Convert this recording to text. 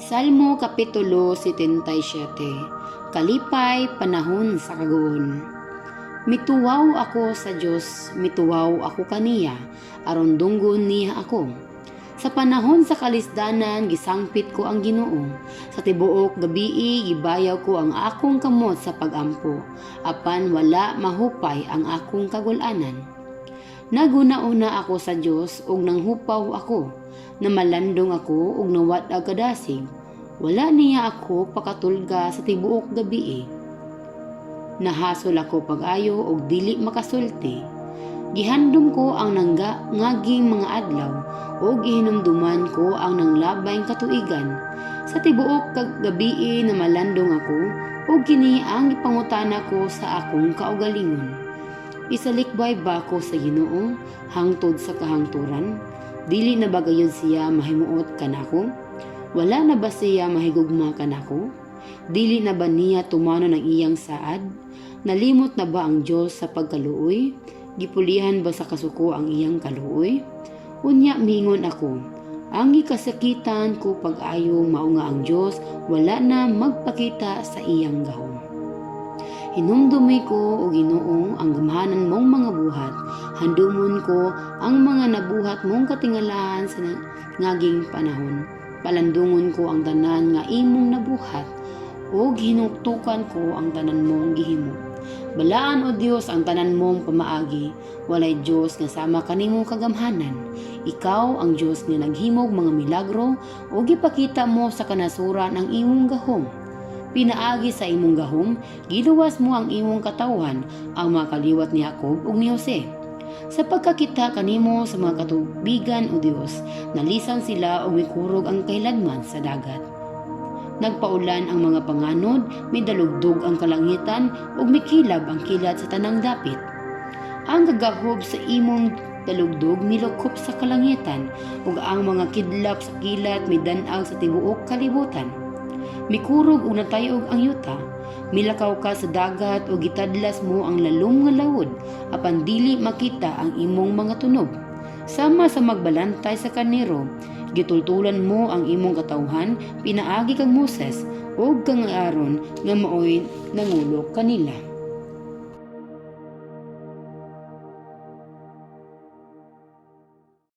Salmo Kapitulo 77. Kalipay panahon sa kagoon. Mituwaw ako sa Diyos, mituwaw ako kaniya, aron dunggon niya ako. Sa panahon sa kalisdanan, gisangpit ko ang Ginoo. Sa tibuok gabii, gibayaw ko ang akong kamot sa pagampo. Apan wala mahupay ang akong kagulanan. Naguna-una ako sa Dios ug nanghupaw ako, namalandong ako ug nawad-ag kadasig. Wala niya ako pakatulga sa tibuok gabii. Nahasol ako pag-ayo ug dili makasulti. Gihandom ko ang ngaging mga adlaw ug gihinumduman ko ang nanglabayng katuigan. Sa tibuok gabii namalandong ako ug kini ang gipangutana ko sa akong kaugalingon. Isalikbay ba ko sa Ginoo hangtod sa kahangturan? Dili na ba gayon siya mahimuot kanako? Wala na ba siya mahigugma kanako? Dili na ba niya tumano ng iyang saad? Nalimot na ba ang Diyos sa pagkaluoy? Gipulihan ba sa kasuko ang iyang kaluoy? Unya mingon ako, ang gikasakitan ko pag-ayo mao nga ang Diyos wala na magpakita sa iyang gahom. Hinumdumi ko o Ginoo ang gamhanan mong mga buhat. Handumon ko ang mga nabuhat mong katingalahan sa ngaging panahon. Palandungon ko ang tanan nga imong nabuhat o hinuktukan ko ang tanan mong gihimo. Balaan o Dios ang tanan mong pamaagi. Walay Dios nga sama kanimo kagamhanan. Ikaw ang Dios nga naghimog mga milagro o gipakita mo sa kanasuran ang imong gahom. Pinaagi sa imong gahom, giluwas mo ang imong katawhan, ang mga kaliwat ni Jacob ug ni Jose. Sa pagkakita kanimo sa mga katubigan o Dios, nalisan sila ug mikurog ang kahiladman sa dagat. Nagpaulan ang mga panganod, midalugdog ang kalangitan ug mikilab ang kilat sa tanang dapit. Ang gagahob sa imong dalugdog milukop sa kalangitan ug ang mga kidlap sa kilat midan-ag sa tibuok kalibutan. Mikurog ug natayog ang yuta, milakaw ka sa dagat ug gitadlas mo ang lalom nga lawod, apan dili makita ang imong mga tunog. Sama sa magbalantay sa kaniro, gitultulan mo ang imong katawhan, pinaagi kang Moses ug kang Aaron nga maoy nangulok kanila.